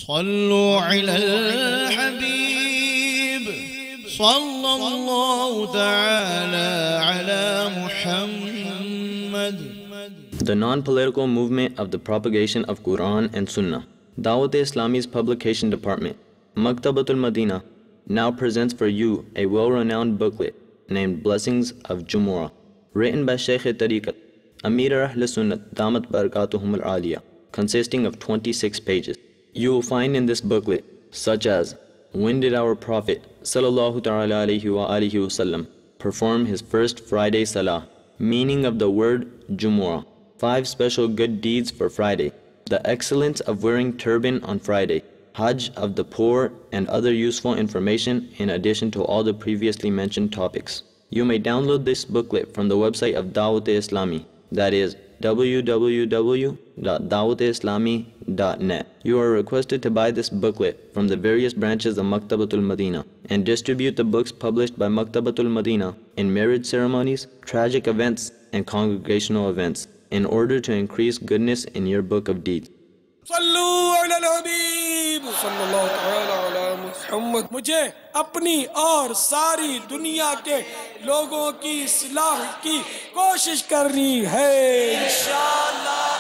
सल्लु अलल हबीब सल्लल्लाहु तआला अला Muhammad. The non-political movement of the propagation of Quran and Sunnah. Dawat-e-Islami's publication department, Maktabatul Madina, now presents for you a well-renowned booklet named Blessings of Jumu'ah, written by Shaykh-e-Tariqat, Amir Ahl-Sunnat Damat Barakatuhum al-Aliyah, consisting of 26 pages. You will find in this booklet, such as, when did our Prophet sallallahu ta'ala alayhi wa alihi wasallam perform his first Friday Salah, meaning of the word Jumu'ah, 5 special good deeds for Friday, the excellence of wearing turban on Friday, Hajj of the poor, and other useful information in addition to all the previously mentioned topics. You may download this booklet from the website of Dawat-e-Islami, that is www.dawat-e-islami.net. You are requested to buy this booklet from the various branches of Maktabatul Madina and distribute the books published by Maktabatul Madina in marriage ceremonies, tragic events, and congregational events in order to increase goodness in your book of deeds. सल्लु अलल हबीब सल्लल्लाहु तआला अला मुहम्मद. मुझे अपनी और सारी दुनिया के लोगों की इस्लाह की कोशिश करनी है इंशाअल्लाह.